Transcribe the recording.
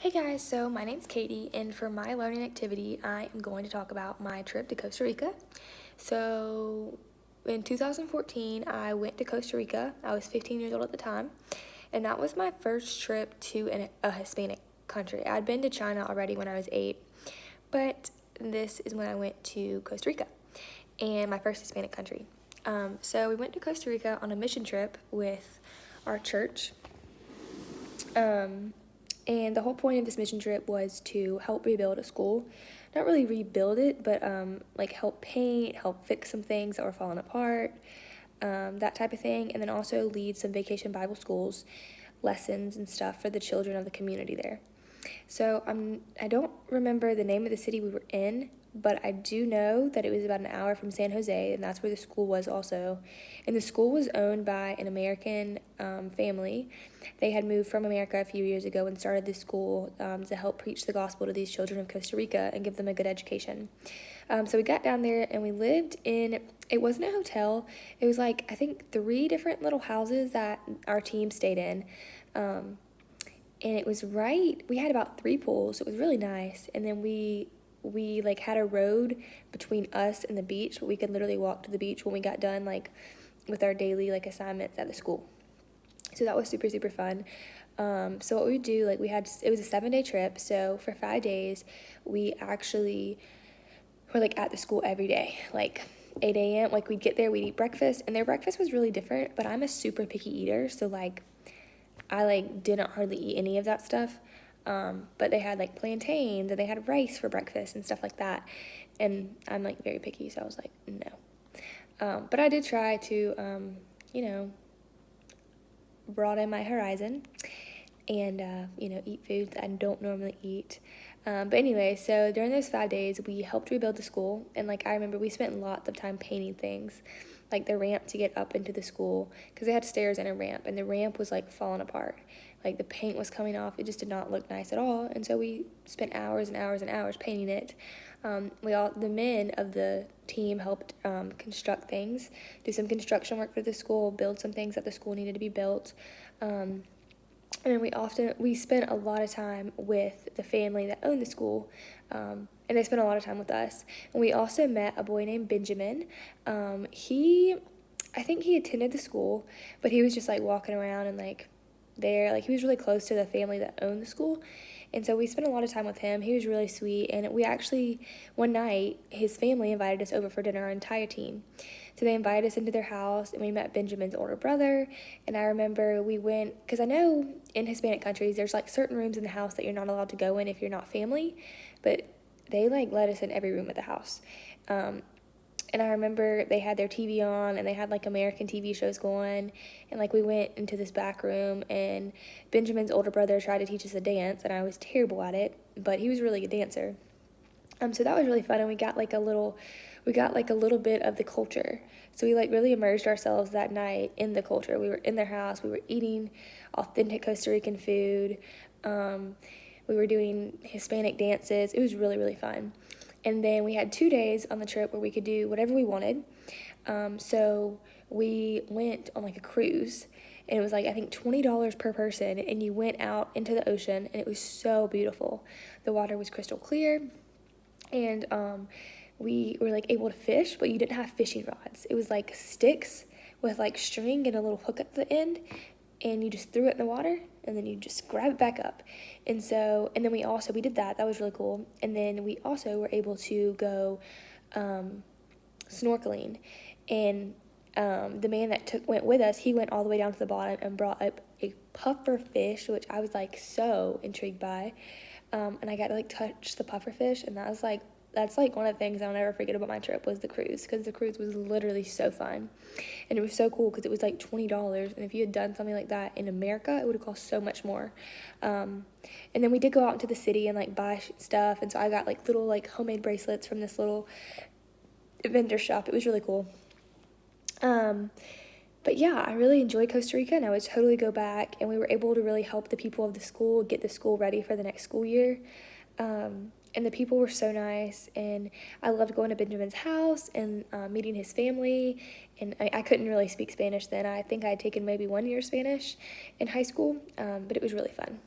Hey guys, so my name's Katie, and for my learning activity, I am going to talk about my trip to Costa Rica. So, in 2014, I went to Costa Rica. I was 15 years old at the time, and that was my first trip to a Hispanic country. I'd been to China already when I was 8, but this is when I went to Costa Rica, and my first Hispanic country. So, we went to Costa Rica on a mission trip with our church. And the whole point of this mission trip was to help rebuild a school. Not really rebuild it, but like help paint, help fix some things that were falling apart, that type of thing. And then also lead some vacation Bible schools, lessons and stuff for the children of the community there. So I don't remember the name of the city we were in, but I do know that it was about an hour from San Jose, and that's where the school was also. And the school was owned by an American family. They had moved from America a few years ago and started this school to help preach the gospel to these children of Costa Rica and give them a good education. So we got down there and we lived in, it wasn't a hotel, it was like, I think 3 different little houses that our team stayed in. And it was we had about 3 pools, so it was really nice. And then we like had a road between us and the beach, but we could literally walk to the beach when we got done like with our daily like assignments at the school. So that was super, super fun. So what we would do, like it was a 7-day trip. So for 5 days, we actually were like at the school every day, like 8 a.m. Like we'd get there, we'd eat breakfast, and their breakfast was really different, but I'm a super picky eater. So like I like didn't hardly eat any of that stuff. But they had like plantains and they had rice for breakfast and stuff like that. And I'm like very picky, so I was like, no. But I did try to, broaden my horizon and, eat foods that I don't normally eat. But anyway, so during those 5 days, we helped rebuild the school. And like I remember we spent lots of time painting things, like the ramp to get up into the school, because they had stairs and a ramp, and the ramp was like falling apart. Like the paint was coming off. It just did not look nice at all. And so we spent hours and hours and hours painting it. The men of the team helped construct things, do some construction work for the school, build some things that the school needed to be built. And we spent a lot of time with the family that owned the school, and they spent a lot of time with us. And we also met a boy named Benjamin. I think he attended the school, but he was just like walking around and like there, like he was really close to the family that owned the school. And so we spent a lot of time with him. He was really sweet. And we actually, one night, his family invited us over for dinner, our entire team. So they invited us into their house, and we met Benjamin's older brother. And I remember we went, because I know in Hispanic countries, there's like certain rooms in the house that you're not allowed to go in if you're not family. But they like let us in every room of the house. And I remember they had their TV on, and they had like American TV shows going. And like we went into this back room, and Benjamin's older brother tried to teach us a dance, and I was terrible at it, but he was a really good dancer. So that was really fun, and we got like a little bit of the culture. So we like really immersed ourselves that night in the culture. We were in their house. We were eating authentic Costa Rican food. We were doing Hispanic dances. It was really, really fun. And then we had 2 days on the trip where we could do whatever we wanted. So we went on like a cruise, and it was like I think $20 per person, and you went out into the ocean, and it was so beautiful. The water was crystal clear, and we were like able to fish, but you didn't have fishing rods. It was like sticks with like string and a little hook at the end, and you just threw it in the water, and then you just grab it back up. And then we did that. That was really cool. And then we also were able to go snorkeling. And the man that went with us, he went all the way down to the bottom and brought up a puffer fish, which I was like so intrigued by. And I got to like touch the puffer fish, and that's like one of the things I'll never forget about my trip was the cruise, because the cruise was literally so fun. And it was so cool because it was like $20, and if you had done something like that in America, it would have cost so much more. And then we did go out into the city and like buy stuff, and so I got like little like homemade bracelets from this little vendor shop. It was really cool. But yeah, I really enjoyed Costa Rica, and I would totally go back, and we were able to really help the people of the school get the school ready for the next school year. And the people were so nice, and I loved going to Benjamin's house and meeting his family. And I couldn't really speak Spanish then. I think I had taken maybe 1 year Spanish in high school, but it was really fun.